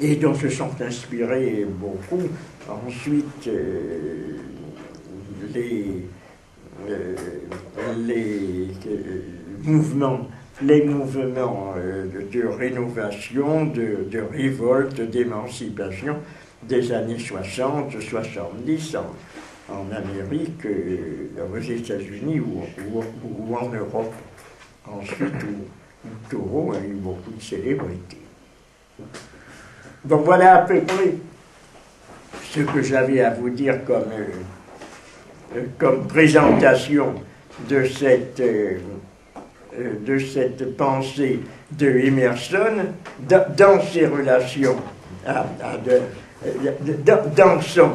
et dont se sont inspirés beaucoup ensuite les mouvements de rénovation, de révolte, d'émancipation des années 60, 70 en Amérique, aux États-Unis ou en Europe. Ensuite, où Thoreau a eu beaucoup de célébrité. Donc voilà à peu près ce que j'avais à vous dire comme présentation de cette pensée de Emerson dans ses relations, dans son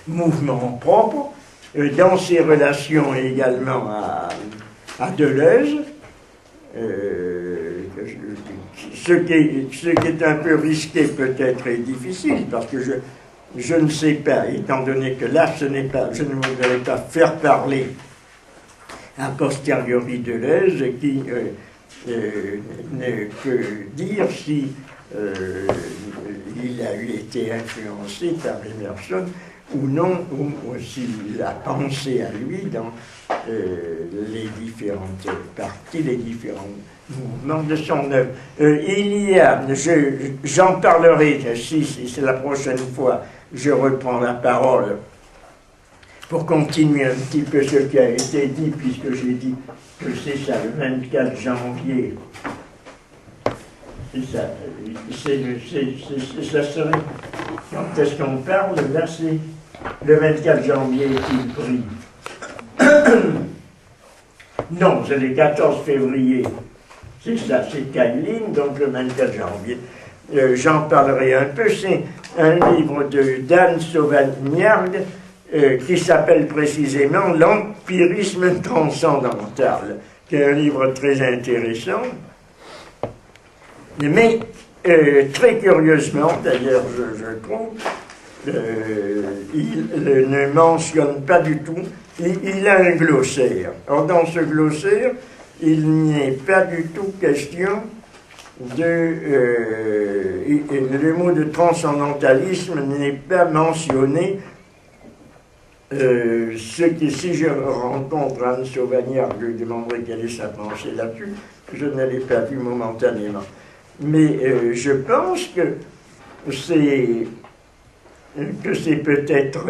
mouvement propre, dans ses relations également à Deleuze, ce qui est un peu risqué peut-être et difficile, parce que je ne sais pas, étant donné que là, je ne voudrais pas faire parler a posteriori Deleuze, qui ne peut dire si il a été influencé par Emerson ou non, ou s'il a pensé à lui dans les différentes parties, les différents mouvements de son œuvre. J'en parlerai, si c'est la prochaine fois, je reprends la parole pour continuer un petit peu ce qui a été dit, puisque j'ai dit que c'est ça, le 24 janvier. C'est ça. Ça serait. Quand est-ce qu'on parle? Là, c'est le 24 janvier qu'il prie. Non, c'est le 14 février. C'est ça, c'est Caïline, donc le 24 janvier. J'en parlerai un peu. C'est un livre de Dan Sauvagnargues qui s'appelle précisément L'empirisme transcendantal, qui est un livre très intéressant. Mais très curieusement, d'ailleurs, je trouve, il ne mentionne pas du tout, il a un glossaire. Or, dans ce glossaire, il n'y est pas du tout question le mot de transcendantalisme n'est pas mentionné. Si je rencontre Anne Sauvagnargues, je lui demanderai quelle est sa pensée là-dessus. Je ne l'ai pas vu momentanément. Mais je pense que c'est peut-être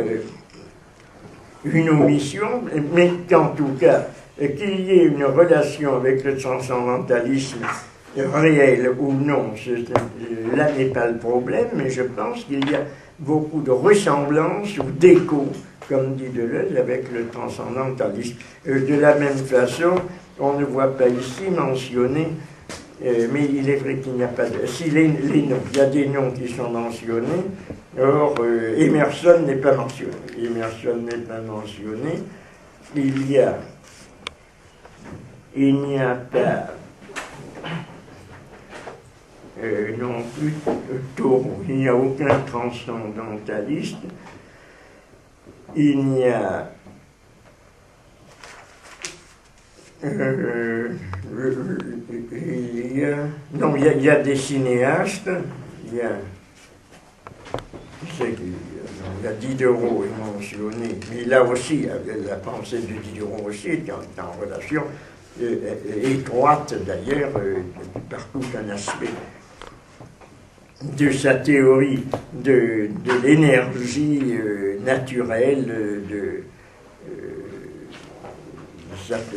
une omission, mais qu'en tout cas, qu'il y ait une relation avec le transcendantalisme réel ou non, là n'est pas le problème, mais je pense qu'il y a beaucoup de ressemblances ou d'échos, comme dit Deleuze, avec le transcendantalisme. De la même façon, on ne voit pas ici mentionner, mais il est vrai qu'il n'y a pas de... Si les noms, il y a des noms qui sont mentionnés, or Emerson n'est pas mentionné. Emerson n'est pas mentionné. Il n'y a pas non plus Thoreau. Il n'y a aucun transcendentaliste. Il n'y a il y a des cinéastes. Il y a Diderot est mentionné, mais là aussi, la pensée de Diderot aussi est en relation étroite d'ailleurs, par tout un aspect de sa théorie de l'énergie naturelle,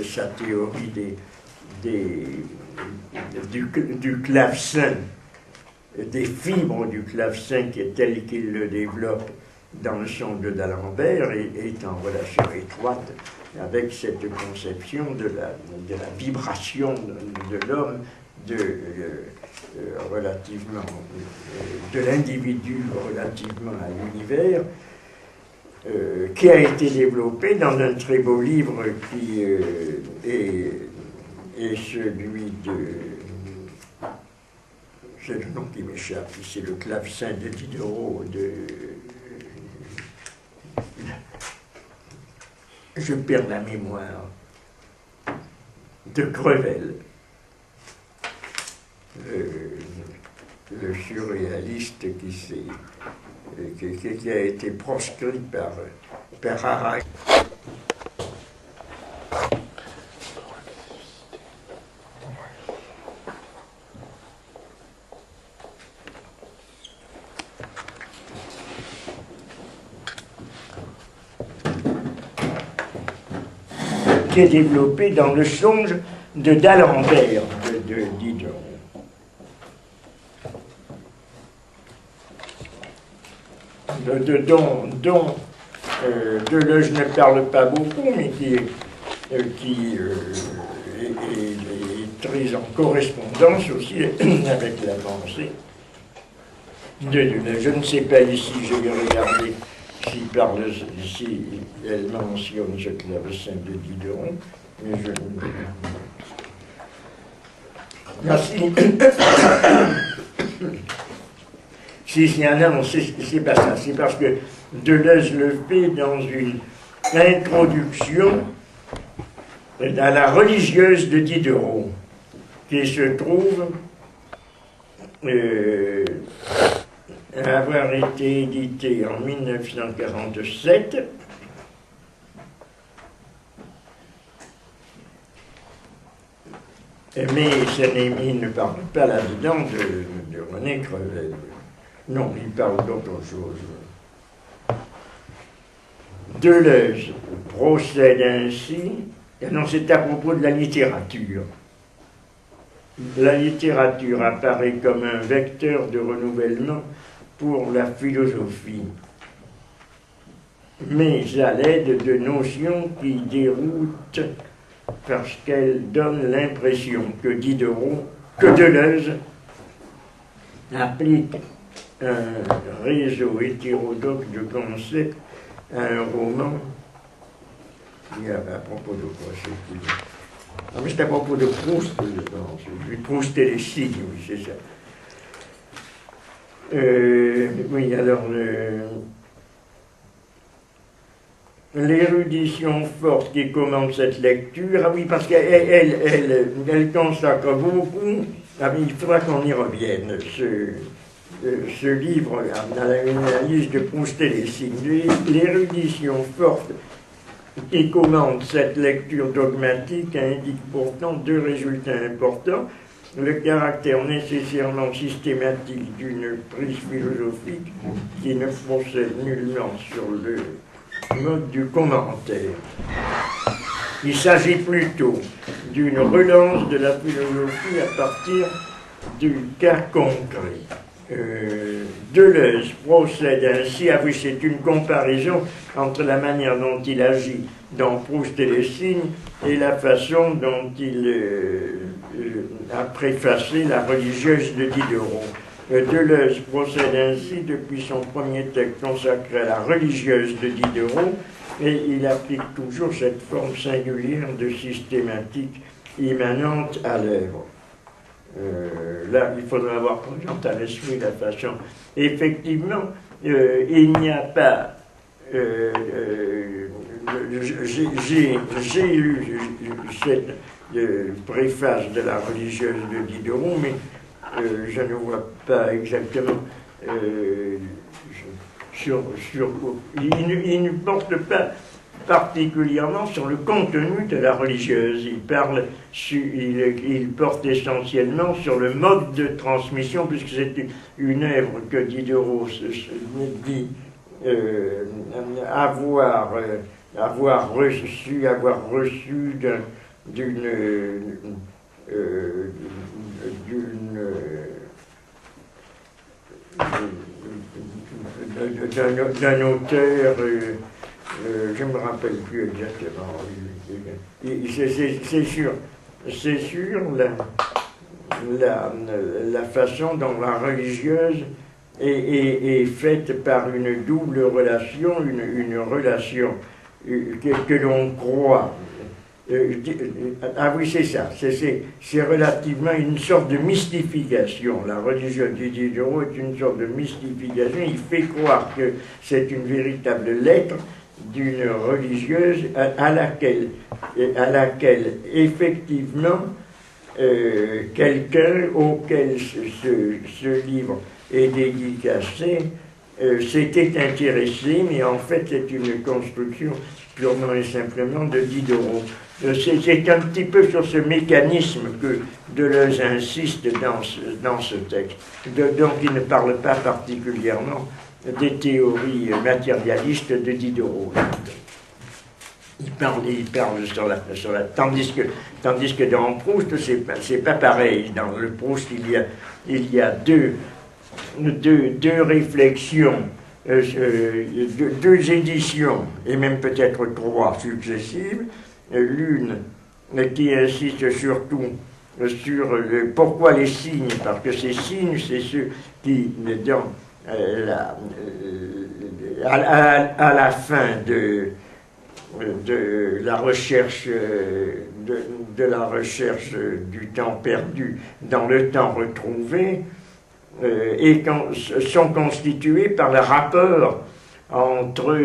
sa théorie du clavecin, des fibres du clavecin qui est tel qu'il le développe dans le son de d'Alembert est en relation étroite avec cette conception de la vibration de l'homme, relativement de l'individu relativement à l'univers, qui a été développé dans un très beau livre qui est celui de... C'est le nom qui m'échappe, c'est le clavecin de Diderot, je perds la mémoire, de Crevel. le surréaliste qui a été proscrit par Harari. Qui est développé dans le songe de d'Alembert de Diderot. Dont Deleuze ne parle pas beaucoup, mais qui est très en correspondance aussi avec la pensée de Deleuze. Je ne sais pas ici, je vais regarder si elle mentionne ce clavecin de Diderot, mais je... Merci. Si c'est un non, c'est pas ça. C'est parce que Deleuze le fait dans une introduction à la religieuse de Diderot, qui se trouve avoir été édité en 1947. Mais il ne parle pas là-dedans de René Crevel. Non, il parle d'autre chose. Deleuze procède ainsi. Non, c'est à propos de la littérature. La littérature apparaît comme un vecteur de renouvellement pour la philosophie, mais à l'aide de notions qui déroutent parce qu'elles donnent l'impression que Deleuze applique un réseau hétérodoxe de concepts à un roman. Il y a à propos de quoi c'est c'est à propos de Proust, je pense. Proust et les signes, oui, c'est ça. Oui, alors, l'érudition forte qui commande cette lecture, ah oui, parce qu'elle consacre beaucoup, il faudra qu'on y revienne, ce livre, dans l'analyse de Proust et les signes. L'érudition forte qui commande cette lecture dogmatique indique pourtant deux résultats importants. Le caractère nécessairement systématique d'une prise philosophique qui ne procède nullement sur le mode du commentaire. Il s'agit plutôt d'une relance de la philosophie à partir du cas concret. Deleuze procède ainsi, oui, c'est une comparaison entre la manière dont il agit dans Proust et les signes et la façon dont il a préfacé la religieuse de Diderot. Deleuze procède ainsi depuis son premier texte consacré à la religieuse de Diderot et il applique toujours cette forme singulière de systématique immanente à l'œuvre. Là, il faudra avoir présent à l'esprit la façon. Effectivement, il n'y a pas... j'ai lu cette préface de la religieuse de Diderot, mais je ne vois pas exactement il ne porte pas particulièrement sur le contenu de la religieuse. Il porte essentiellement sur le mode de transmission, puisque c'est une œuvre que Diderot dit avoir reçu d'un auteur, je ne me rappelle plus exactement. C'est sur la façon dont la religieuse est faite par une double relation, une relation que l'on croit. Ah oui, c'est ça, c'est relativement une sorte de mystification. La religieuse de Diderot est une sorte de mystification. Il fait croire que c'est une véritable lettre d'une religieuse à laquelle effectivement quelqu'un auquel ce livre est dédicacé s'était intéressé, mais en fait c'est une construction purement et simplement de Diderot. C'est un petit peu sur ce mécanisme que Deleuze insiste dans ce texte. Donc il ne parle pas particulièrement des théories matérialistes de Diderot. Il parle sur la tandis que dans Proust, c'est pas pareil. Dans le Proust, il y a deux réflexions, deux éditions, et même peut-être trois successives. L'une qui insiste surtout sur pourquoi les signes, parce que ces signes, c'est ceux qui, à la fin de la recherche de la recherche du temps perdu dans le temps retrouvé, et sont constitués par le rapport entre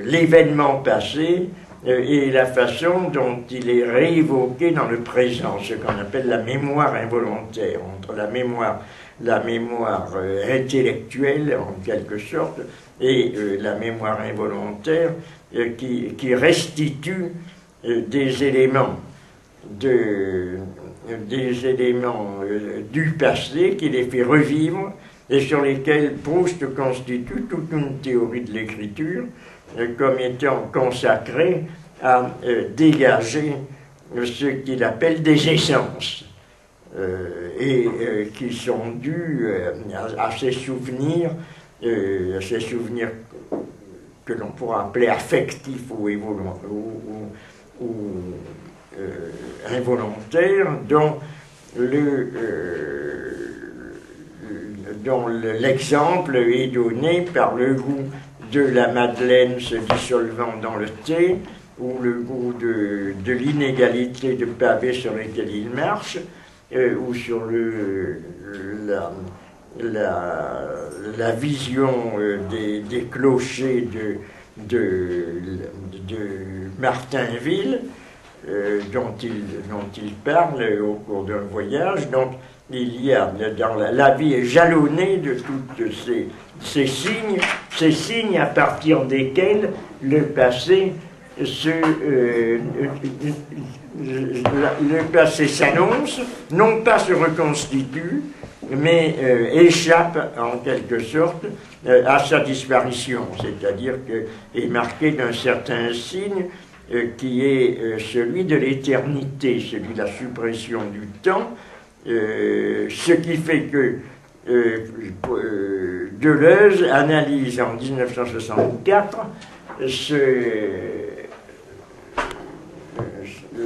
l'événement passé et la façon dont il est réévoqué dans le présent, ce qu'on appelle la mémoire involontaire, entre la mémoire intellectuelle en quelque sorte et la mémoire involontaire qui restitue des éléments du passé, qui les fait revivre et sur lesquels Proust constitue toute une théorie de l'écriture comme étant consacrée à dégager ce qu'il appelle des essences et qui sont dus à ces souvenirs que l'on pourra appeler affectifs ou involontaires, dont l'exemple est donné par le goût de la madeleine se dissolvant dans le thé, ou le goût de l'inégalité de pavés sur lesquels il marche, ou sur la vision des clochers de Martinville, dont il parle au cours d'un voyage. Donc il y a, la vie est jalonnée de toutes ces signes à partir desquels le passé le passé s'annonce, non pas se reconstitue, mais échappe en quelque sorte à sa disparition, c'est-à-dire est marqué d'un certain signe qui est celui de l'éternité, celui de la suppression du temps, ce qui fait que Deleuze analyse en 1964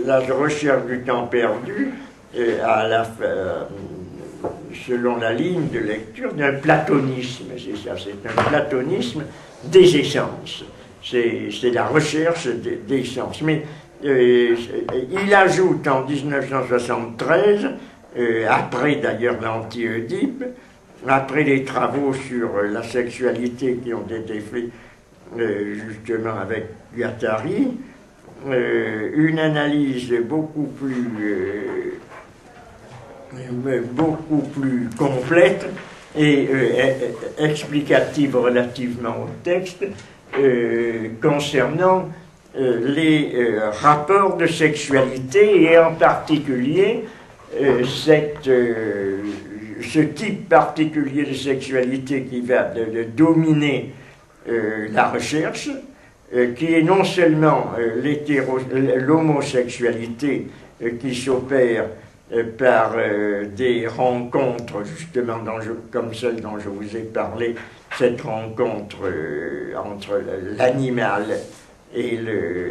la recherche du temps perdu selon la ligne de lecture d'un platonisme, c'est ça, c'est un platonisme des essences, c'est la recherche des essences. Mais il ajoute en 1973, après d'ailleurs l'anti-Oedipe, après les travaux sur la sexualité qui ont été faits justement avec Guattari, une analyse beaucoup plus complète et explicative relativement au texte concernant les rapports de sexualité et en particulier ce type particulier de sexualité qui va dominer la recherche, qui est non seulement l'homosexualité qui s'opère par des rencontres, justement, comme celle dont je vous ai parlé, cette rencontre entre l'animal et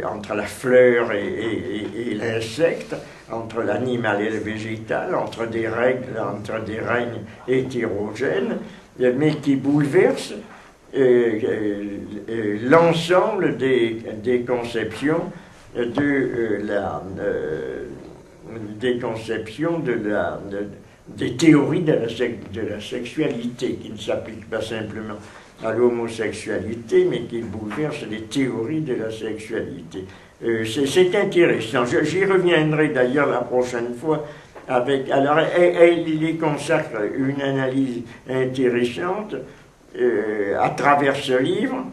entre la fleur et l'insecte, entre l'animal et le végétal, entre des règnes hétérogènes, mais qui bouleverse l'ensemble des conceptions des théories de la sexualité, qui ne s'appliquent pas simplement à l'homosexualité, mais qui bouleversent les théories de la sexualité. C'est intéressant. J'y reviendrai d'ailleurs la prochaine fois. Alors, il y consacre une analyse intéressante à travers ce livre,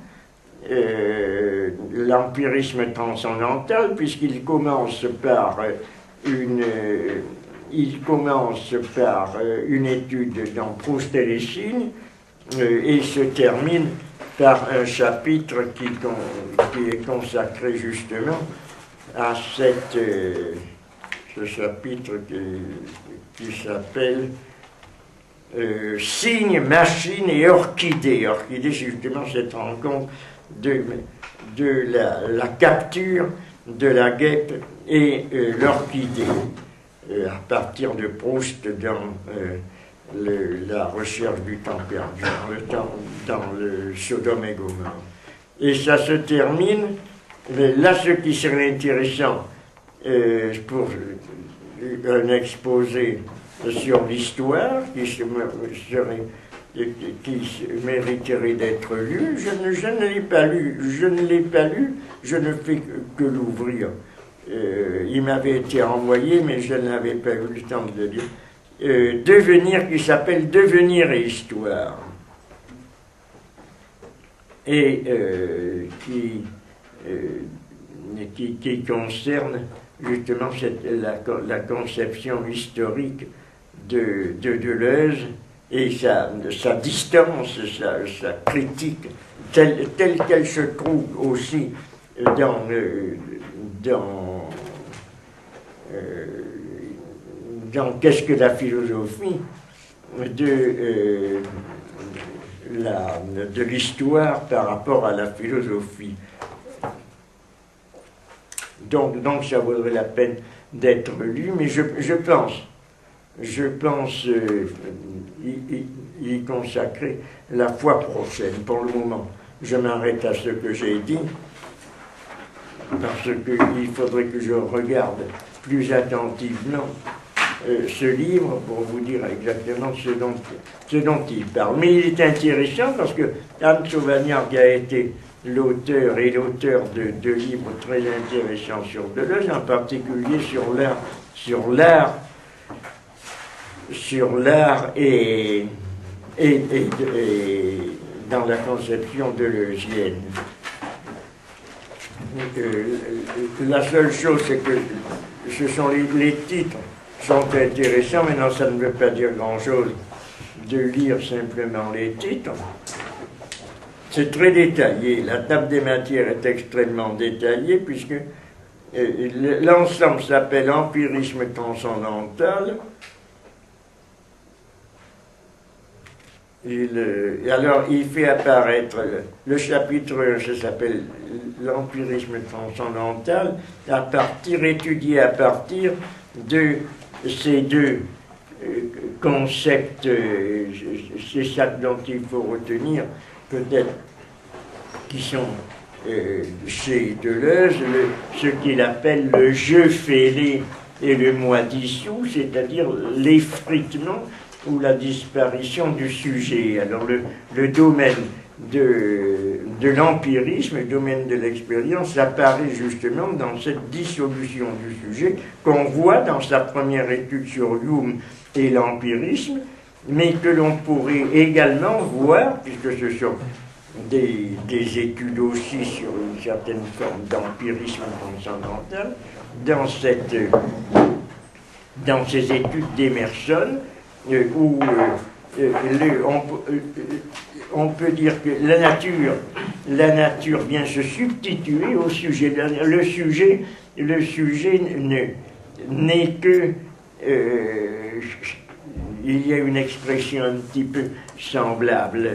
l'empirisme transcendantal, puisqu'il commence par une étude dans Proust et les signes, et se termine par un chapitre qui est consacré justement à ce chapitre qui s'appelle Signes, machines et orchidées. Orchidées, c'est justement cette rencontre de la capture de la guêpe et l'orchidée, à partir de Proust dans la recherche du temps perdu, dans le Sodome et Gomorrhe. Et ça se termine, là ce qui serait intéressant pour un exposé sur l'histoire qui mériterait d'être lu, je ne l'ai pas lu, je ne fais que l'ouvrir. Il m'avait été envoyé, mais je n'avais pas eu le temps de le lire. Devenir, qui s'appelle Devenir et Histoire, et qui concerne justement la conception historique de Deleuze et sa distance, sa critique, telle qu'elle se trouve aussi dans Qu'est-ce que la philosophie de l'histoire par rapport à la philosophie. Donc ça vaudrait la peine d'être lu, mais je pense y consacrer la fois prochaine. Pour le moment, je m'arrête à ce que j'ai dit, parce qu'il faudrait que je regarde plus attentivement ce livre pour vous dire exactement ce dont il parle. Mais il est intéressant parce que Anne Sauvagnard, qui a été l'auteur de livres très intéressants sur Deleuze, en particulier sur l'art et dans la conception deleuzienne. La seule chose, c'est que ce sont les titres sont intéressants. Maintenant, ça ne veut pas dire grand-chose de lire simplement les titres. C'est très détaillé. La table des matières est extrêmement détaillée, puisque l'ensemble s'appelle Empirisme transcendantal. Alors, il fait apparaître le chapitre 1, ça s'appelle l'empirisme transcendantal, étudié à partir de ces deux concepts, c'est ça dont il faut retenir, peut-être, qui sont chez Deleuze, ce qu'il appelle le jeu fêlé et le moi dissous, c'est-à-dire l'effritement ou la disparition du sujet. Alors le domaine de l'empirisme, le domaine de l'expérience apparaît justement dans cette dissolution du sujet qu'on voit dans sa première étude sur Hume et l'empirisme, mais que l'on pourrait également voir, puisque ce sont des études aussi sur une certaine forme d'empirisme transcendantal, dans ces études d'Emerson, où on peut dire que la nature vient se substituer au sujet. Le sujet n'est que... il y a une expression un petit peu semblable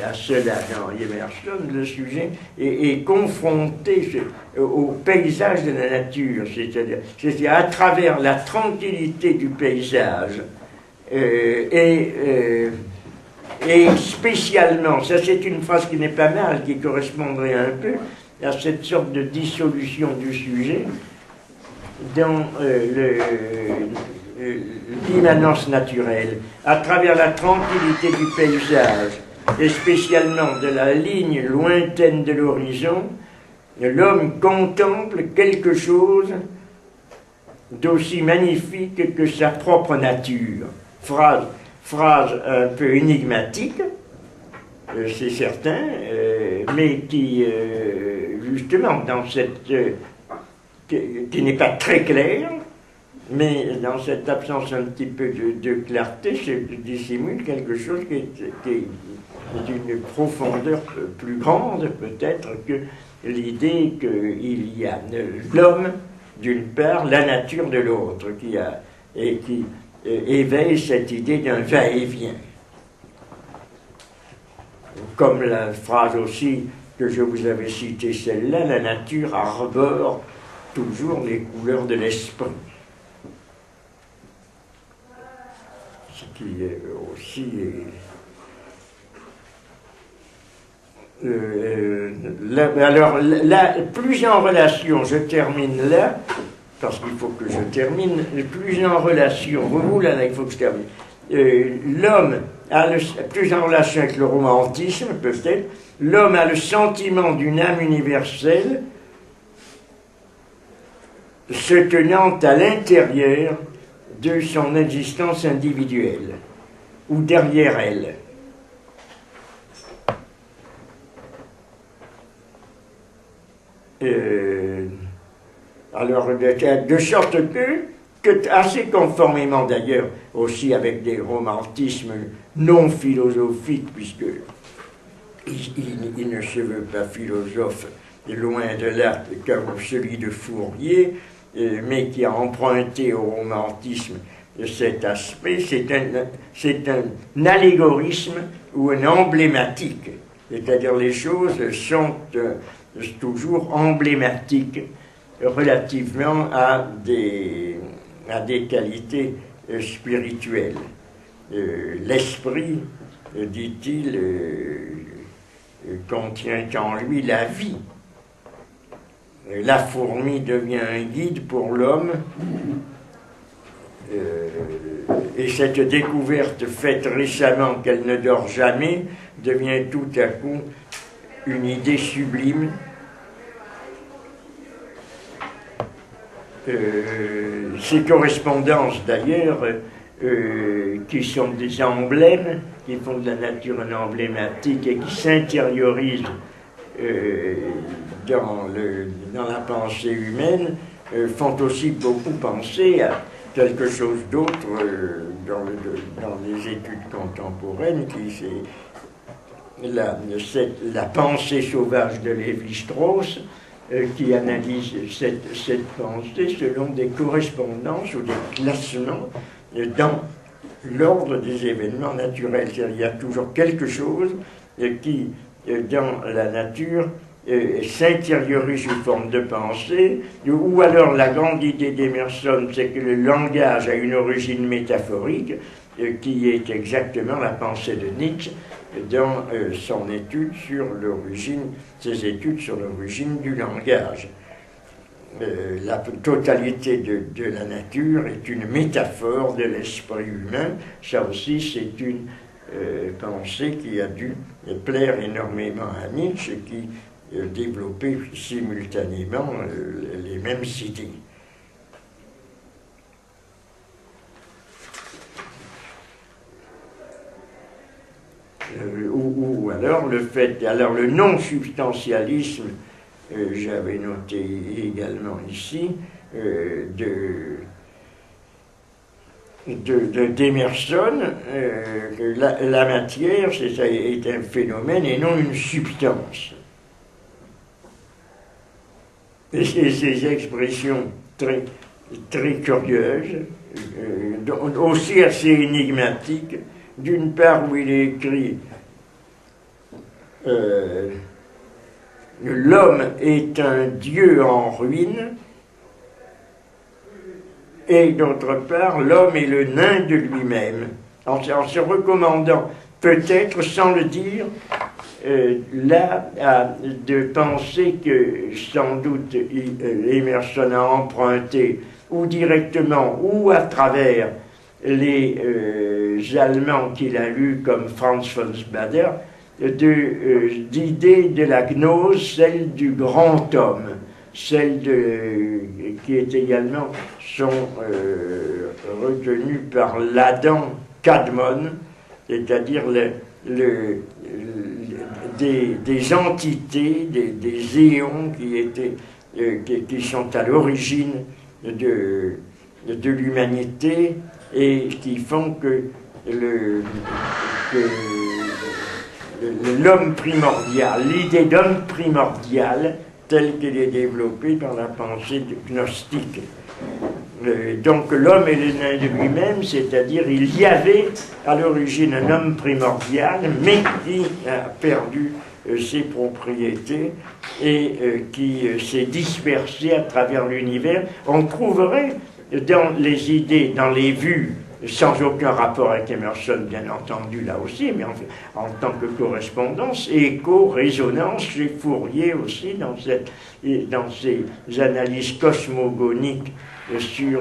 à cela dans Emerson. Le sujet est confronté au paysage de la nature, c'est-à-dire à travers la tranquillité du paysage, et spécialement, ça c'est une phrase qui n'est pas mal, qui correspondrait un peu à cette sorte de dissolution du sujet dans l'immanence naturelle, à travers la tranquillité du paysage, et spécialement de la ligne lointaine de l'horizon, l'homme contemple quelque chose d'aussi magnifique que sa propre nature. Phrase un peu énigmatique, c'est certain, mais qui, justement, dans cette... qui n'est pas très claire, mais dans cette absence un petit peu de clarté, se dissimule quelque chose qui est d'une profondeur plus grande, peut-être, que l'idée qu'il y a l'homme d'une part, la nature de l'autre, qui éveille cette idée d'un va-et-vient. Comme la phrase aussi que je vous avais citée, celle-là, la nature arbore toujours les couleurs de l'esprit. Ce qui est aussi... alors là, plus en relation, je termine là, parce qu'il faut que je termine, plus en relation, vous là, il faut que je termine. L'homme a plus en relation avec le romantisme, peut-être, l'homme a le sentiment d'une âme universelle se tenant à l'intérieur de son existence individuelle, ou derrière elle. Alors, de sorte que, assez conformément d'ailleurs aussi avec des romantismes non philosophiques, puisque il ne se veut pas philosophe, loin de là, comme celui de Fourier, mais qui a emprunté au romantisme cet aspect, c'est un allégorisme ou un emblématique, c'est-à-dire les choses sont toujours emblématiques relativement à des qualités spirituelles. L'esprit, dit-il, contient en lui la vie. La fourmi devient un guide pour l'homme, et cette découverte faite récemment qu'elle ne dort jamais devient tout à coup une idée sublime. Ces correspondances d'ailleurs, qui sont des emblèmes, qui font de la nature un emblématique et qui s'intériorisent dans la pensée humaine, font aussi beaucoup penser à quelque chose d'autre dans les études contemporaines, qui c'est la pensée sauvage de Lévi-Strauss, qui analyse cette pensée selon des correspondances ou des classements dans l'ordre des événements naturels. Il y a toujours quelque chose qui, dans la nature, s'intériorise sous forme de pensée, ou alors la grande idée d'Emerson, c'est que le langage a une origine métaphorique, qui est exactement la pensée de Nietzsche dans son étude sur l'origine, ses études sur l'origine du langage. La totalité de la nature est une métaphore de l'esprit humain. Ça aussi, c'est une pensée qui a dû plaire énormément à Nietzsche, qui développait simultanément les mêmes idées. Ou alors le non-substantialisme, j'avais noté également ici, d'Emerson, que la matière est un phénomène et non une substance. Et ces expressions très, très curieuses, aussi assez énigmatiques, d'une part où il est écrit l'homme est un dieu en ruine, et d'autre part l'homme est le nain de lui-même, en se recommandant peut-être sans le dire là de penser que sans doute Emerson a emprunté ou directement ou à travers les Allemands qu'il a lus comme Franz von Bader, d'idée de la gnose, celle du grand homme, celle qui est également retenues par l'Adam Kadmon, c'est-à-dire des entités, des éons qui sont à l'origine de l'humanité et qui font que l'homme primordial, l'idée d'homme primordial, telle qu'elle est développée dans la pensée gnostique. Donc l'homme est le nain de lui-même, c'est-à-dire il y avait à l'origine un homme primordial, mais qui a perdu ses propriétés et qui s'est dispersé à travers l'univers. On trouverait dans les idées, dans les vues, sans aucun rapport avec Emerson, bien entendu, là aussi, mais en tant que correspondance, écho, résonance chez Fourier aussi, dans ces analyses cosmogoniques sur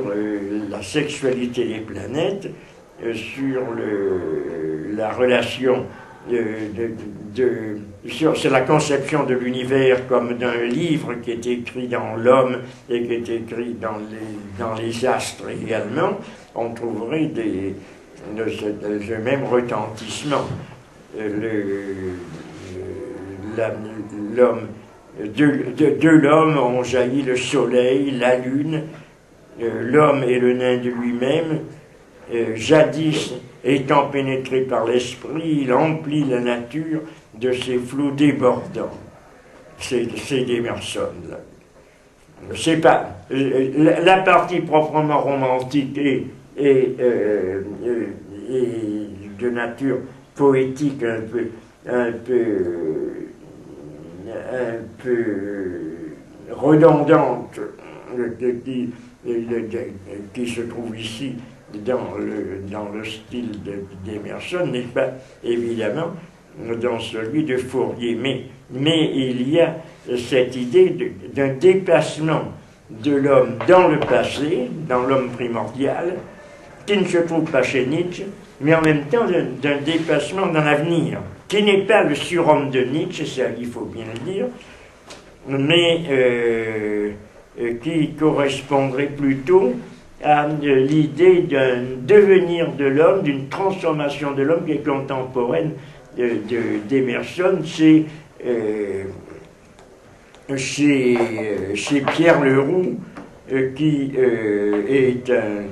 la sexualité des planètes, sur la relation sur la conception de l'univers comme d'un livre qui est écrit dans l'homme et qui est écrit dans les astres également, on trouverait le même retentissement. De l'homme ont jailli le soleil, la lune, l'homme est le nain de lui-même, jadis étant pénétré par l'esprit, il emplit la nature de ses flots débordants. C'est d'Emerson, là. C'est pas la partie proprement romantique et de nature poétique un peu redondante qui se trouve ici dans le style d'Emerson n'est pas évidemment dans celui de Fourier, mais il y a cette idée d'un déplacement de l'homme dans le passé, dans l'homme primordial, qui ne se trouve pas chez Nietzsche, mais en même temps d'un déplacement dans l'avenir, qui n'est pas le surhomme de Nietzsche, ça il faut bien le dire, mais qui correspondrait plutôt à l'idée d'un devenir de l'homme, d'une transformation de l'homme qui est contemporaine d'Emerson. C'est chez Pierre Leroux, qui est un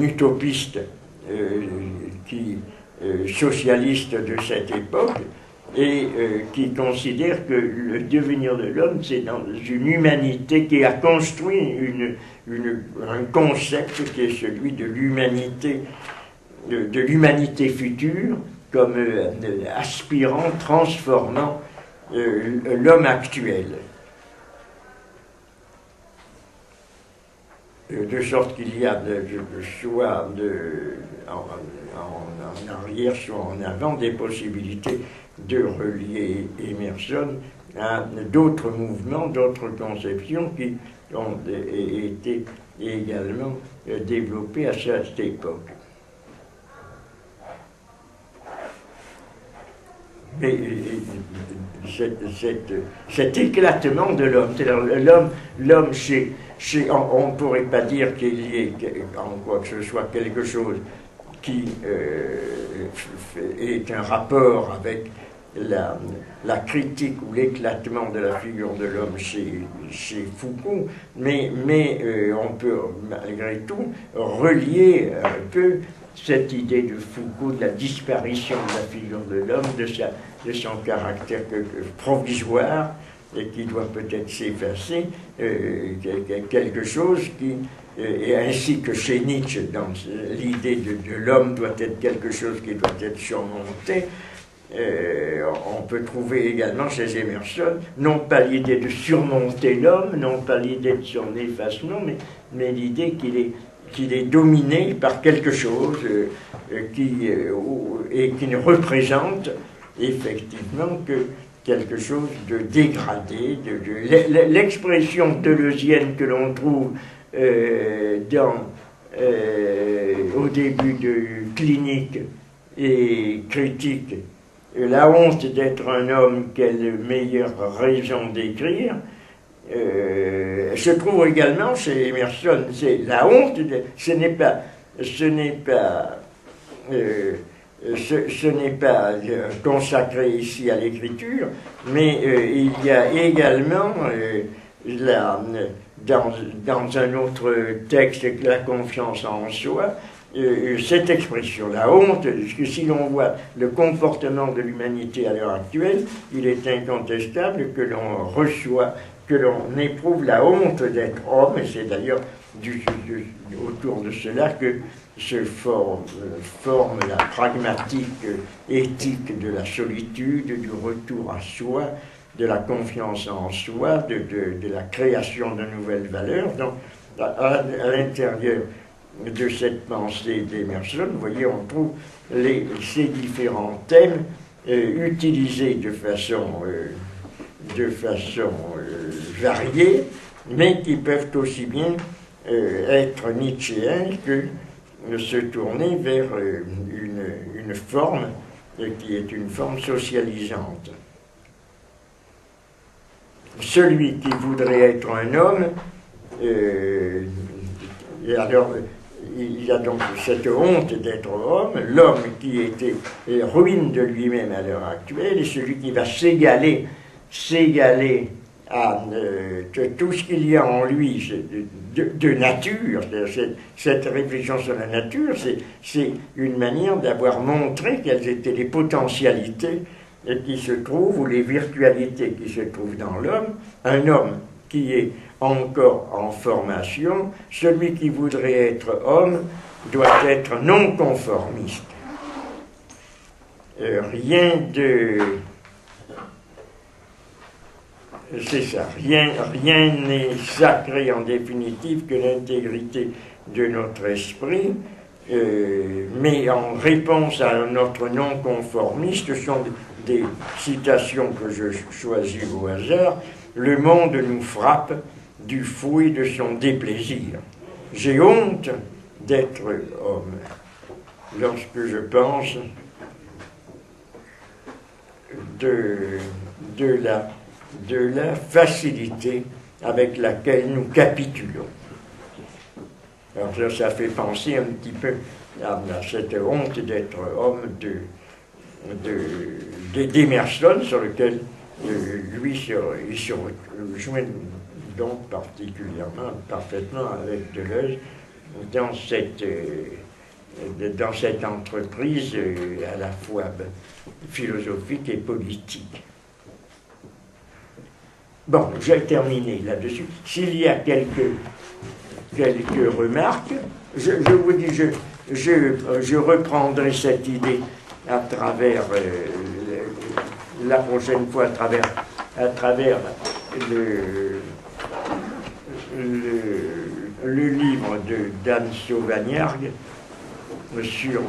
utopiste socialiste de cette époque, et qui considère que le devenir de l'homme, c'est dans une humanité qui a construit un concept qui est celui de l'humanité future, comme aspirant, transformant l'homme actuel. De sorte qu'il y a soit en arrière, soit en avant, des possibilités de relier Emerson à d'autres mouvements, d'autres conceptions qui ont été également développées à cette époque. Mais cet éclatement de l'homme, c'est-à-dire l'homme on ne pourrait pas dire qu'il y ait en quoi que ce soit quelque chose qui est un rapport avec la critique ou l'éclatement de la figure de l'homme chez Foucault, mais on peut malgré tout relier un peu cette idée de Foucault de la disparition de la figure de l'homme, de son caractère provisoire, et qui doit peut-être s'effacer, quelque chose qui, et ainsi que chez Nietzsche, dans l'idée de l'homme doit être quelque chose qui doit être surmonté, on peut trouver également chez Emerson, non pas l'idée de surmonter l'homme, non pas l'idée de son effacement, mais l'idée qu'il est dominé par quelque chose et qui ne représente effectivement que quelque chose de dégradé. L'expression deleuzienne que l'on trouve au début de Clinique et Critique la honte d'être un homme, quelle meilleure raison d'écrire, se trouve également chez Emerson. C'est la honte, ce n'est pas consacré ici à l'écriture, mais il y a également dans un autre texte, la confiance en soi, cette expression, la honte, parce que si l'on voit le comportement de l'humanité à l'heure actuelle, il est incontestable que l'on reçoit, que l'on éprouve la honte d'être homme, et c'est d'ailleurs autour de cela que se forme la pragmatique éthique de la solitude, du retour à soi, de la confiance en soi, de la création de nouvelles valeurs. Donc, à l'intérieur de cette pensée d'Emerson, vous voyez, on trouve ces différents thèmes utilisés de façon variée, mais qui peuvent aussi bien être nietzschéens que se tourner vers une forme qui est une forme socialisante. Celui qui voudrait être un homme, alors il y a donc cette honte d'être homme, l'homme qui était ruine de lui-même à l'heure actuelle, et celui qui va s'égaler à tout ce qu'il y a en lui de nature. Cette réflexion sur la nature, c'est une manière d'avoir montré quelles étaient les potentialités qui se trouvent, ou les virtualités qui se trouvent dans l'homme. Un homme qui est encore en formation, celui qui voudrait être homme doit être non conformiste. C'est ça, rien n'est sacré en définitive que l'intégrité de notre esprit, mais en réponse à notre non-conformiste, ce sont des citations que je choisis au hasard. Le monde nous frappe du fouet de son déplaisir. J'ai honte d'être homme lorsque je pense de la facilité avec laquelle nous capitulons. Alors ça fait penser un petit peu à cette honte d'être homme d'Emerson, sur lequel lui il se rejoint donc particulièrement, parfaitement avec Deleuze dans cette entreprise à la fois philosophique et politique. Bon, j'ai terminé là-dessus. S'il y a quelques remarques, je vous dis, je reprendrai cette idée à travers la prochaine fois, à travers le livre de Dan Sauvagnargues sur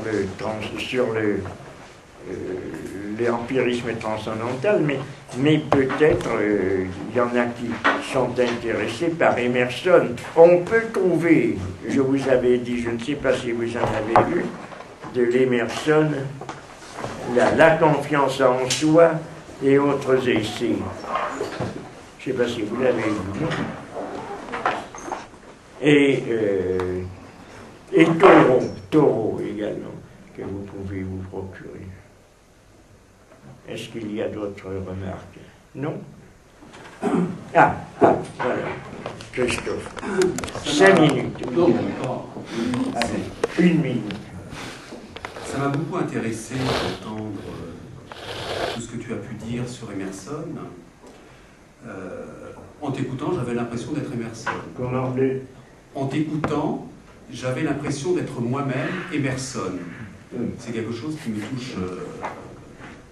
l'empirisme transcendantal, mais peut-être il y en a qui sont intéressés par Emerson. On peut trouver, je vous avais dit, je ne sais pas si vous en avez lu, de l'Emerson, la confiance en soi et autres essais. Je ne sais pas si vous l'avez lu. Et Taureau également, que vous pouvez vous procurer. Est-ce qu'il y a d'autres remarques? Non? Ah, voilà. Christophe. 5 minutes. Allez, 1 minute. Ça m'a beaucoup intéressé d'entendre tout ce que tu as pu dire sur Emerson. En t'écoutant, j'avais l'impression d'être Emerson. Comment? En t'écoutant, j'avais l'impression d'être moi-même Emerson. C'est quelque chose qui me touche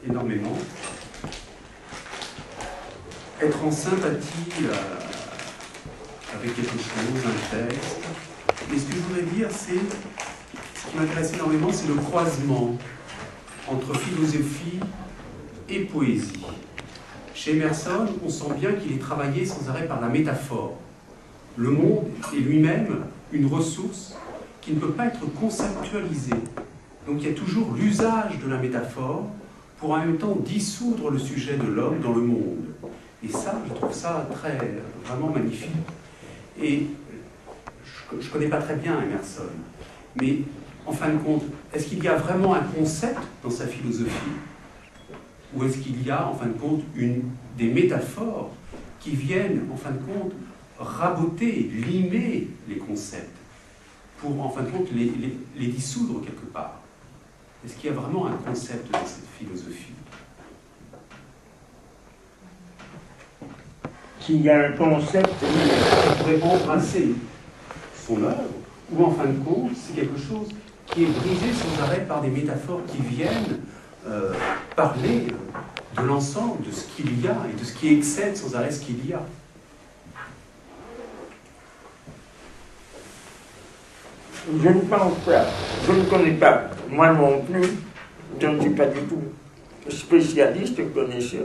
énormément. Être en sympathie avec quelque chose, un texte. Et ce que je voudrais dire, c'est, ce qui m'intéresse énormément, c'est le croisement entre philosophie et poésie. Chez Emerson, on sent bien qu'il est travaillé sans arrêt par la métaphore. Le monde est lui-même une ressource qui ne peut pas être conceptualisée. Donc il y a toujours l'usage de la métaphore pour en même temps dissoudre le sujet de l'homme dans le monde. Et ça, je trouve ça vraiment magnifique. Et je ne connais pas très bien Emerson, mais en fin de compte, est-ce qu'il y a vraiment un concept dans sa philosophie, ou est-ce qu'il y a, en fin de compte, des métaphores qui viennent, en fin de compte, raboter, limer les concepts, pour, en fin de compte, les dissoudre quelque part? Est-ce qu'il y a vraiment un concept dans cette philosophie? S'il y a un concept qui pourrait embrasser son œuvre, ou en fin de compte, c'est quelque chose qui est brisé sans arrêt par des métaphores qui viennent parler de l'ensemble, de ce qu'il y a, et de ce qui excède sans arrêt ce qu'il y a. Je ne pense pas, je ne connais pas, moi non plus, je ne suis pas du tout spécialiste, connaisseur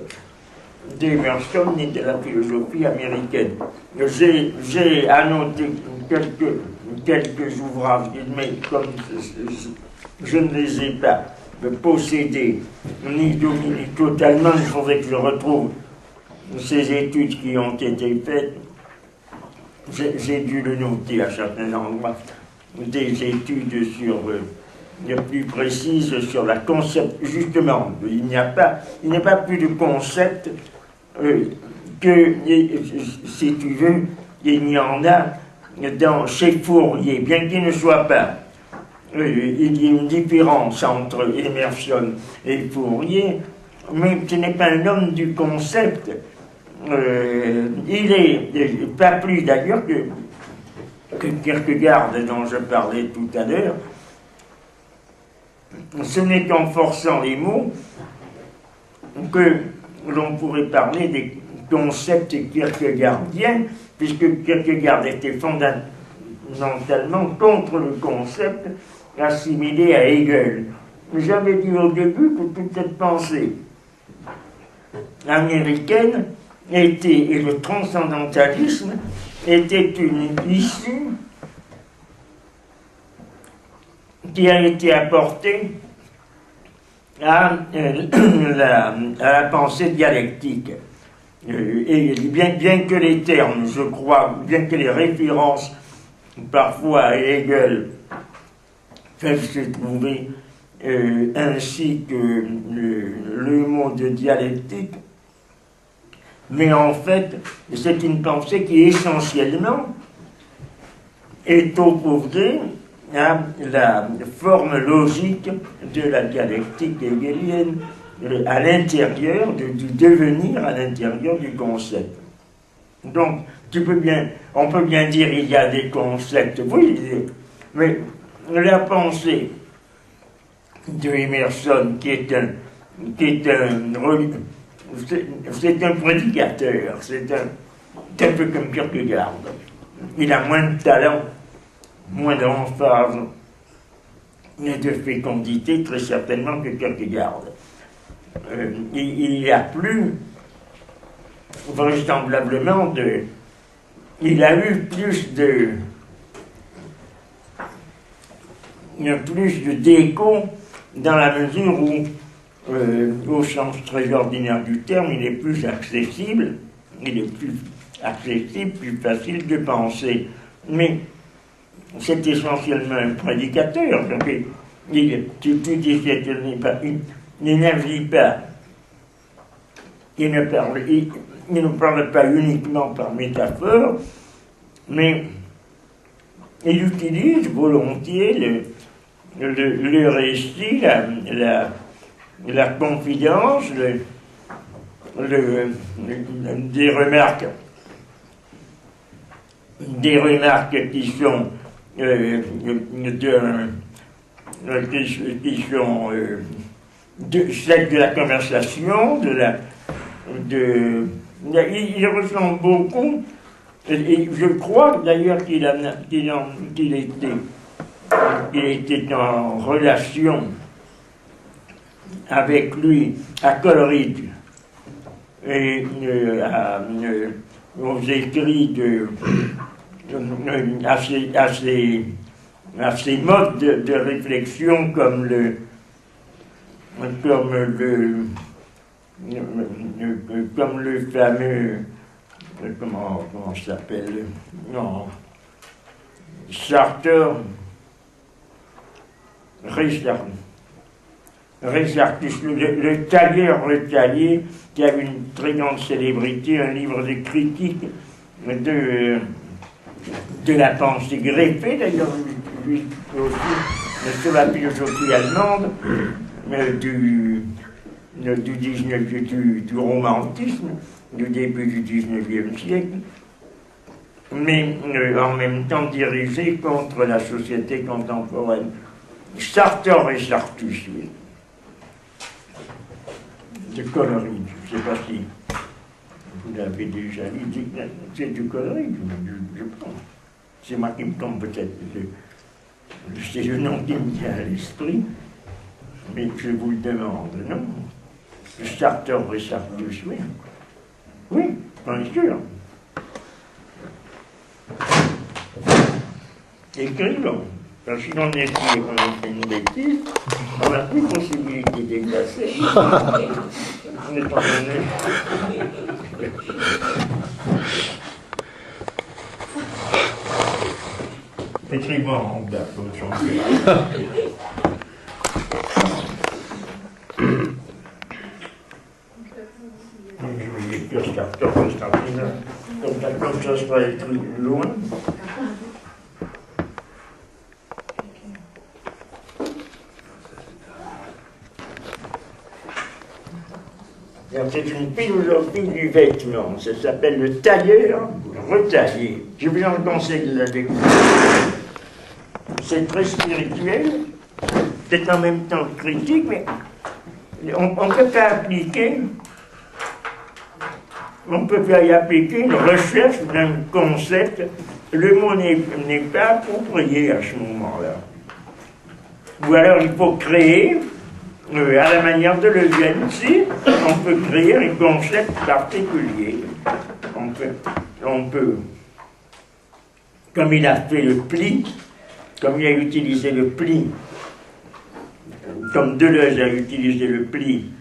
d'Emerson ni de la philosophie américaine. J'ai annoté quelques ouvrages, mais comme je ne les ai pas possédés, ni dominés totalement, il faudrait que je retrouve ces études qui ont été faites. J'ai dû le noter à certains endroits, des études plus précises sur la concept. Justement, il n'y a pas plus de concept que, si tu veux, il y en a chez Fourier, bien qu'il ne soit pas. Il y a une différence entre Emerson et Fourier, mais ce n'est pas un homme du concept. Il est pas plus d'ailleurs que Kierkegaard dont je parlais tout à l'heure. Ce n'est qu'en forçant les mots que l'on pourrait parler des concepts kierkegaardiens, puisque Kierkegaard était fondamentalement contre le concept assimilé à Hegel. J'avais dit au début que toute cette pensée américaine et le transcendantalisme était une issue qui a été apportée à la pensée dialectique. Et bien que les termes, je crois, bien que les références parfois à Hegel peuvent se trouver ainsi que le mot de dialectique, mais en fait, c'est une pensée qui essentiellement est opposée à la forme logique de la dialectique hegelienne, à l'intérieur du devenir, à l'intérieur du concept. Donc, on peut bien dire il y a des concepts, oui, mais la pensée de Emerson, c'est un prédicateur, c'est un peu comme Kierkegaard. Il a moins de talent, moins d'emphase et de fécondité, très certainement, que Kierkegaard. Il y a plus, vraisemblablement, il a eu plus d'écho dans la mesure où, au sens très ordinaire du terme, il est plus accessible, plus facile de penser. Mais c'est essentiellement un prédicateur, donc tu dis il n'agit pas, il ne parle pas uniquement par métaphore, mais il utilise volontiers le récit, la confidence, des remarques qui sont celles de la conversation, il ressemble beaucoup, et je crois d'ailleurs qu'il était en relation avec lui à Coleridge et aux écrits à ces modes de réflexion comme comme le fameux, comment ça s'appelle, non, Sartre, le tailleur Retaillé, qui a une très grande célébrité, un livre de critique de la pensée greffée, d'ailleurs, lui aussi, sur la philosophie allemande, du romantisme, du début du XIXe siècle, mais en même temps dirigé contre la société contemporaine. Sartor et Sartus, oui. De Coleridge, je ne sais pas si vous l'avez déjà lu, c'est du Coleridge, je pense. C'est moi qui me trompe peut-être, c'est le nom qui me vient à l'esprit, mais je vous le demande, non? Sartor et Sartus, oui. Oui, bien sûr. Écrivons. Parce que si on écrit et qu'on a fait une bêtise, on n'a plus possibilité d'exercer. On est en donné. Écrivons en date, je vais écrire Sartor et Sartus, comme ça sera écrit loin. C'est une philosophie du vêtement, ça s'appelle le tailleur retaillé. Je vous en conseille de la découvrir. C'est très spirituel, c'est en même temps critique, mais on peut y appliquer une recherche d'un concept. Le mot n'est pas approprié à ce moment-là. Ou alors il faut créer, à la manière de Lejeune, si on peut créer un concept particulier. On peut, comme il a fait le pli, comme il a utilisé le pli, comme Deleuze a utilisé le pli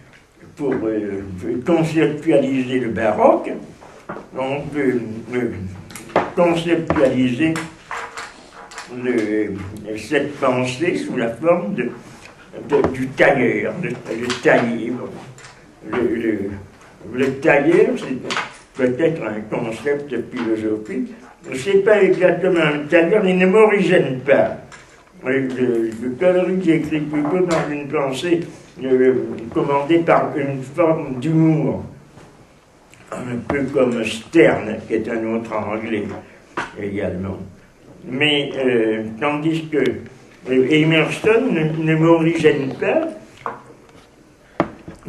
pour conceptualiser le baroque, on peut conceptualiser cette pensée sous la forme du tailleur, le taillé. Le tailleur, c'est peut-être un concept philosophique. C'est pas exactement un tailleur, il ne m'origine pas. Le Coleridge écrit plutôt dans une pensée commandée par une forme d'humour, un peu comme Sterne, qui est un autre anglais également. Mais tandis que Emerson ne m'origine pas,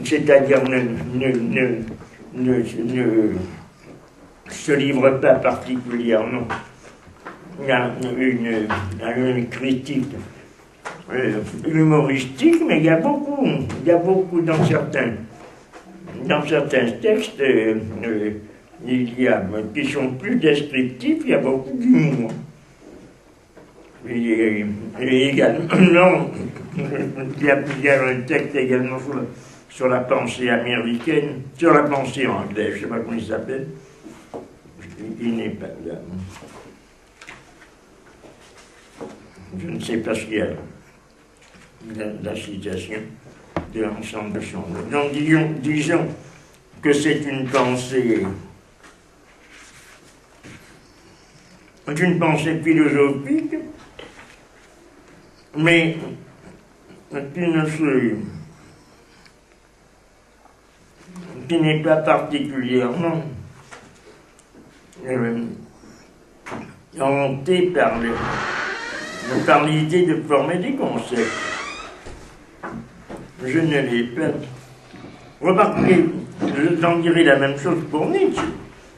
c'est-à-dire ne se livre pas particulièrement à une critique humoristique, mais il y a beaucoup dans certains textes, qui sont plus descriptifs, il y a beaucoup d'humour. Et également, il y a un texte également sur la pensée américaine, sur la pensée anglaise, je ne sais pas comment il s'appelle. Il n'est pas là. Je ne sais pas s'il y a la citation de l'ensemble de son œuvre. Donc disons que c'est une pensée philosophique, mais qui n'est pas particulièrement hantée par l'idée de former des concepts. Je ne l'ai pas. Remarquez, j'en dirais la même chose pour Nietzsche.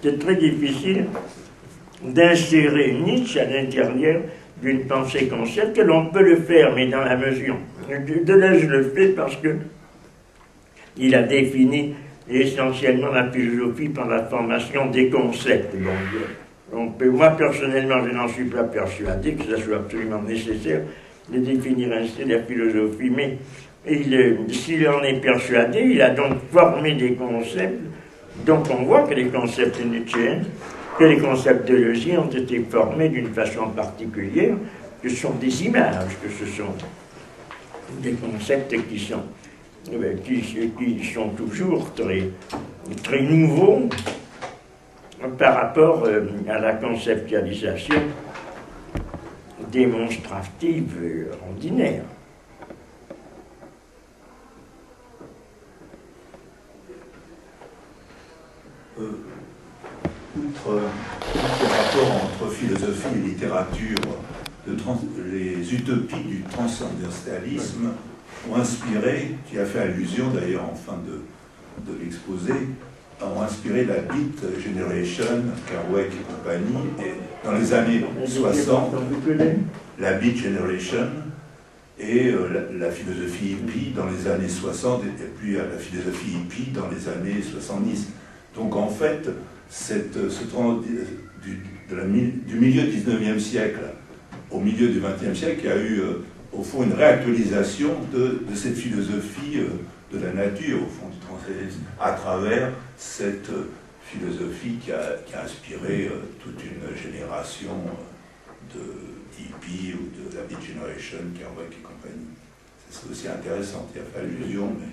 C'est très difficile d'insérer Nietzsche à l'intérieur d'une pensée conceptuelle. L'on peut le faire, mais dans la mesure. Deleuze le fait parce que il a défini essentiellement la philosophie par la formation des concepts. Donc, moi, personnellement, je n'en suis pas persuadé que ce soit absolument nécessaire de définir ainsi la philosophie, mais s'il en est persuadé, il a donc formé des concepts. Donc on voit que les concepts nietzschéens, que les concepts de Deleuze ont été formés d'une façon particulière, que ce sont des images, que ce sont des concepts qui sont toujours très, très nouveaux par rapport à la conceptualisation démonstrative ordinaire. Outre le rapport entre philosophie et littérature, les utopies du transcendentalisme ont inspiré, tu as fait allusion d'ailleurs en fin de l'exposé, ont inspiré la Beat Generation, Kerouac et compagnie, et dans les années 60, la Beat Generation et la philosophie hippie dans les années 60, et puis la philosophie hippie dans les années 70. Donc en fait, du milieu du 19e siècle au milieu du 20e siècle, il y a eu au fond une réactualisation de cette philosophie de la nature, au fond du transcendentalisme, à travers cette philosophie qui a inspiré toute une génération de hippies ou de la Beat Generation, Kerouac et compagnie. C'est aussi intéressant, il y a fait allusion, mais...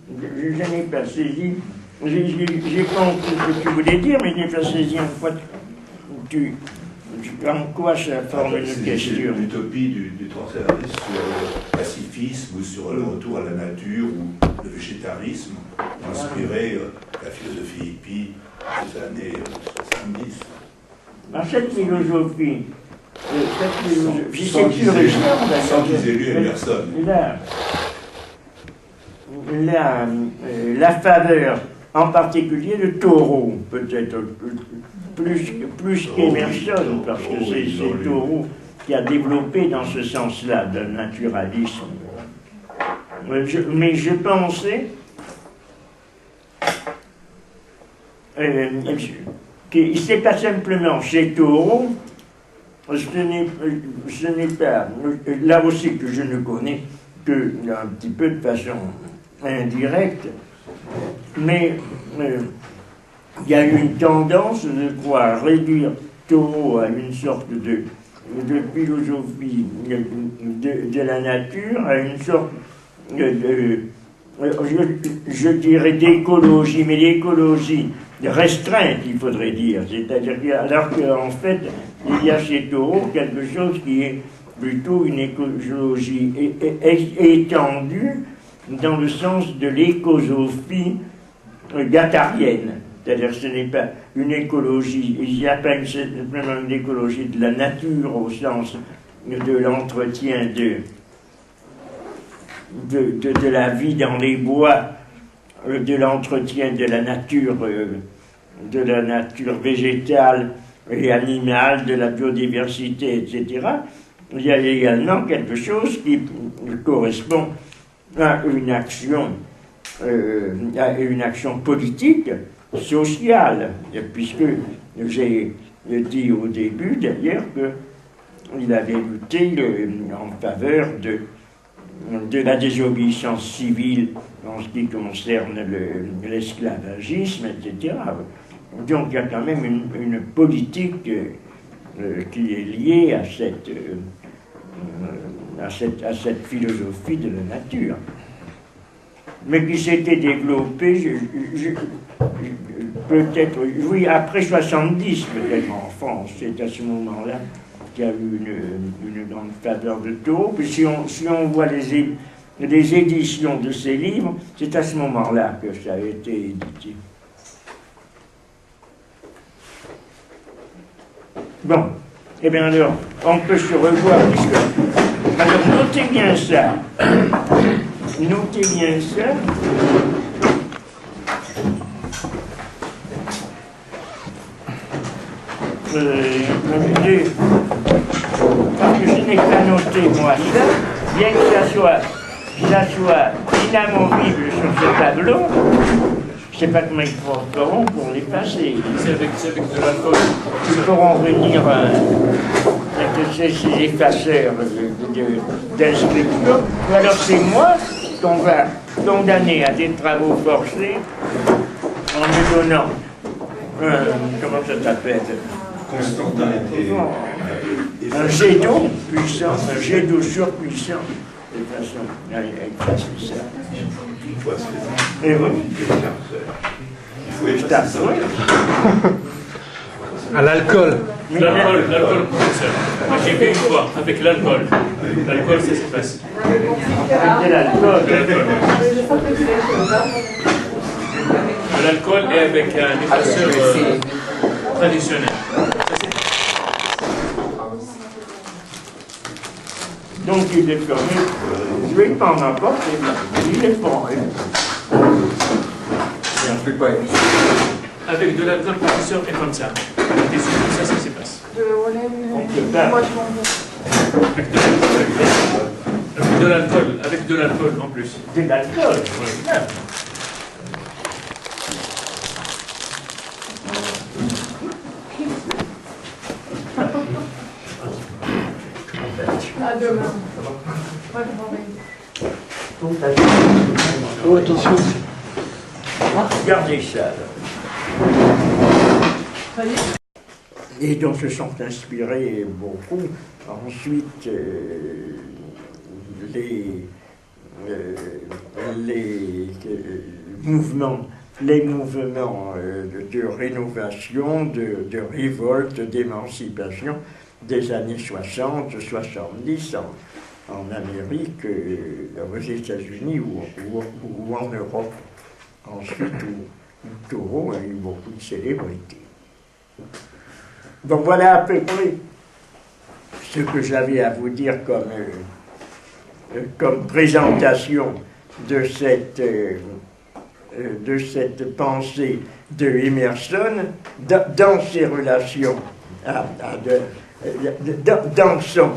Je n'ai pas saisi. J'ai compris ce que tu voulais dire, mais je n'ai pas saisi en quoi ça forme une question. C'est l'utopie du transcendentalisme sur le pacifisme ou sur le retour à la nature ou le végétarisme, inspiré la philosophie hippie des années 70. Cette philosophie, sans qu'ils aient lu Emerson. La faveur, en particulier le Thoreau, peut-être plus qu'Emerson, parce que c'est Thoreau qui a développé dans ce sens-là le naturalisme. Mais je pensais que c'est pas simplement chez Thoreau, ce n'est pas, là aussi que je ne connais que un petit peu de façon indirecte, mais il y a une tendance, je crois, à réduire Thoreau à une sorte de philosophie de la nature, à une sorte je dirais d'écologie, mais d'écologie restreinte, il faudrait dire. C'est-à-dire alors qu'en fait, il y a chez Thoreau quelque chose qui est plutôt une écologie étendue dans le sens de l'écosophie guattarienne. C'est-à-dire que ce n'est pas une écologie, il n'y a pas simplement une écologie de la nature au sens de l'entretien de la vie dans les bois, de l'entretien de la nature végétale et animale, de la biodiversité, etc. Il y a également quelque chose qui correspond à une action politique, sociale, puisque j'ai dit au début d'ailleurs qu'il avait lutté en faveur de la désobéissance civile en ce qui concerne l'esclavagisme, etc. Donc il y a quand même une politique qui est liée à cette philosophie de la nature, mais qui s'était développée, peut-être, oui, après 70, peut-être en France, c'est à ce moment-là qu'il y a eu une grande faveur de Thoreau. Puis si on voit les éditions de ces livres, c'est à ce moment-là que ça a été édité. Bon, eh bien alors, on peut se revoir, puisque... Alors, notez bien ça. Notez bien ça. Parce que je n'ai pas noté, moi, ça, bien que ça soit inamovible sur ce tableau, je ne sais pas comment ils feront pour les passer. C'est avec de l'alcool. Ils pourront venir ces effaceurs d'inscription, ou alors c'est moi qu'on va condamner à des travaux forcés en me donnant, comment ça s'appelle? Constantin était... Un jet d'eau puissant, un jet d'eau surpuissant, de façon à effacer ça. Il faut assez. Et oui. Il faut effacer ça. À l'alcool. L'alcool, professeur. J'ai fait une fois, avec l'alcool. L'alcool, ça se passe. Avec de l'alcool. De l'alcool et avec un effaceur traditionnel. Donc il est permis, je vais le prendre encore, il est bon. Avec de l'alcool, professeur, et comme ça. Avec des sucres, ça se passe. Avec de l'alcool en plus. De l'alcool, oui. À demain. Oh, attention. Regardez ça. Et dont se sont inspirés beaucoup. Ensuite, mouvements de rénovation, de révolte, d'émancipation des années 60, 70 en Amérique, aux États-Unis ou en Europe. Ensuite, où Thoreau a eu beaucoup de célébrité. Donc voilà à peu près ce que j'avais à vous dire comme présentation de cette pensée de Emerson dans ses relations, dans son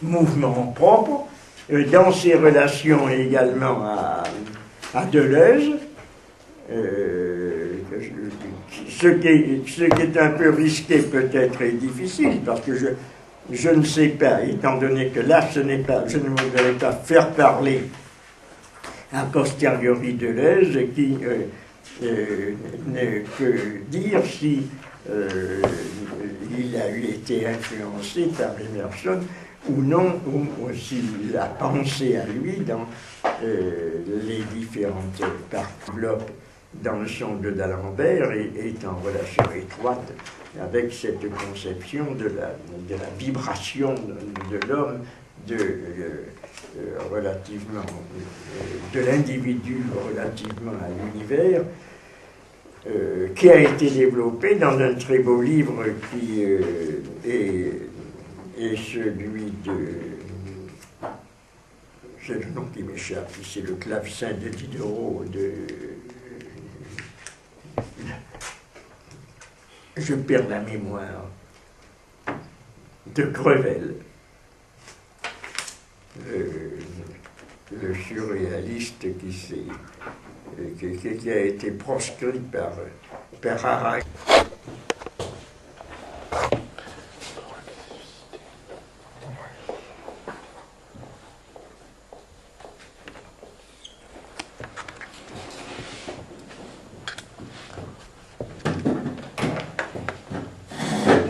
mouvement propre, dans ses relations également à Deleuze, ce qui est un peu risqué peut-être et difficile, parce que je ne sais pas, étant donné que là je ne voudrais pas faire parler a posteriori Deleuze, qui ne peut dire si il a été influencé par Emerson ou non, ou s'il a pensé à lui dans les différentes parties dans le son de d'Alembert et est en relation étroite avec cette conception de la vibration de l'homme, relativement de l'individu relativement à l'univers, qui a été développé dans un très beau livre qui est celui de... C'est le nom qui m'échappe, c'est le clavecin de Diderot, je perds la mémoire, de Crevel, le surréaliste qui a été proscrit par Harari.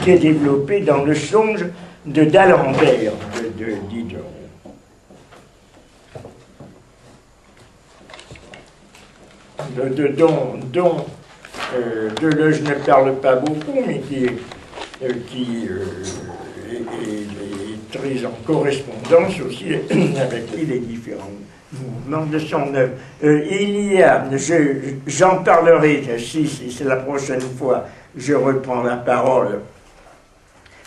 Qui est développé dans le songe de d'Alembert de Diderot. Dont Deleuze ne parle pas beaucoup, mais qui est très en correspondance aussi avec les différents mouvements de son œuvre. Il y a, j'en parlerai, si c'est la prochaine fois, je reprends la parole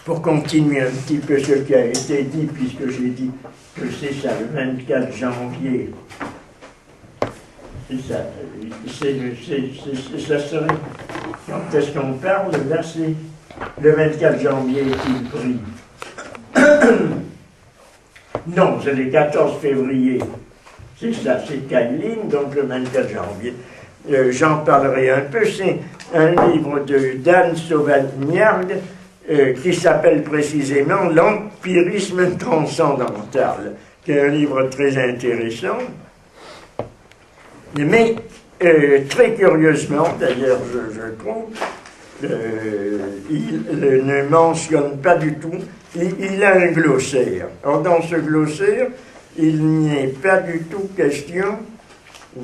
pour continuer un petit peu ce qui a été dit, puisque j'ai dit que c'est ça, le 24 janvier. C'est ça, ça serait, quand est-ce qu'on parle, là c'est le 24 janvier qu'il prie. Non, c'est le 14 février. C'est ça, c'est Caroline, donc le 24 janvier. J'en parlerai un peu, c'est un livre de Dan Sauvagnargues qui s'appelle précisément l'empirisme transcendantal, qui est un livre très intéressant, mais très curieusement, d'ailleurs, je trouve, il ne mentionne pas du tout, il a un glossaire. Or, dans ce glossaire, il n'est pas du tout question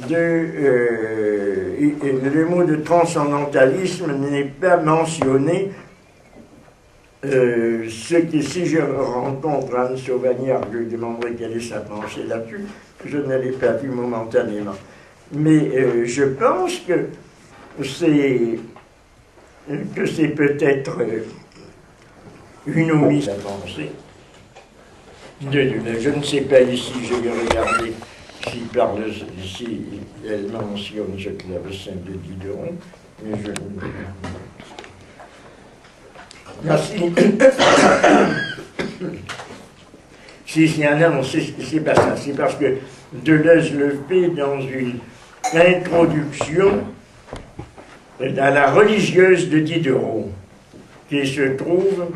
le mot de transcendantalisme n'est pas mentionné. Si je rencontre Anne Sauvagnard, je lui demanderai quelle est sa pensée là-dessus. Je ne l'ai pas vu momentanément. Mais je pense que c'est peut-être une omission à penser. Je ne sais pas ici, je vais regarder si elle mentionne ce clavecin de Diderot, mais je non, c'est pas ça, c'est parce que Deleuze le fait dans une introduction à la religieuse de Diderot, qui se trouve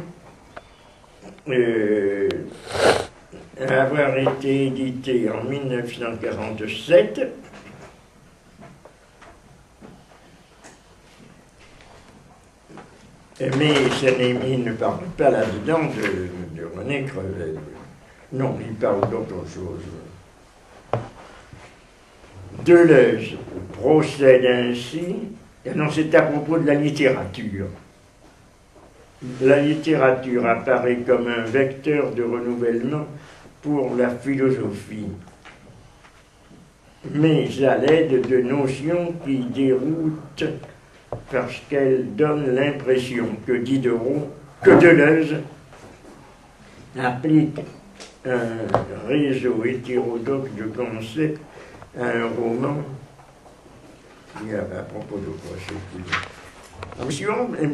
avoir été édité en 1947. Mais il ne parle pas là-dedans de René Crevel. Non, il parle d'autre chose. Deleuze procède ainsi. Non, c'est à propos de la littérature. La littérature apparaît comme un vecteur de renouvellement pour la philosophie, mais à l'aide de notions qui déroutent parce qu'elles donnent l'impression que Deleuze applique un réseau hétérodoxe de concepts à un roman qui a à propos de quoi c'est.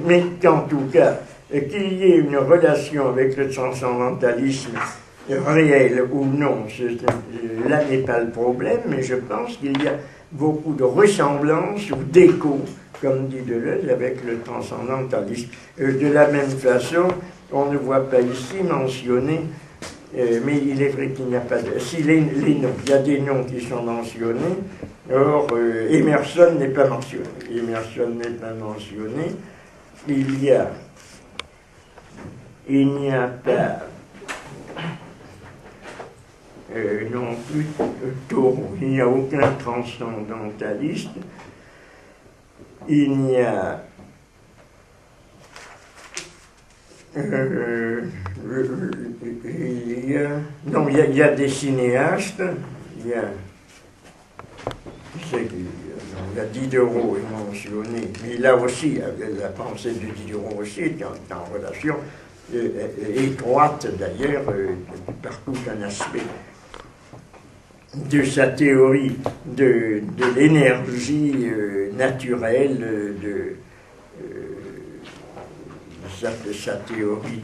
Mais qu'en tout cas, qu'il y ait une relation avec le transcendantalisme réel ou non, là n'est pas le problème, mais je pense qu'il y a beaucoup de ressemblances ou d'échos, comme dit Deleuze, avec le transcendantalisme. De la même façon, on ne voit pas ici mentionner, mais il est vrai qu'il n'y a pas de... Si les noms, il y a des noms qui sont mentionnés, or Emerson n'est pas mentionné. Il n'y a pas non plus Thoreau, il n'y a aucun transcendentaliste, il y a des cinéastes, il y a Diderot est mentionné, mais là aussi, la pensée de Diderot aussi est en relation étroite d'ailleurs, par tout un aspect de sa théorie de l'énergie naturelle, sa théorie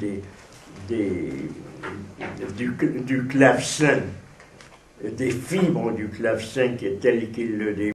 du clavecin, des fibres du clavecin qui est telle qu'il le développe.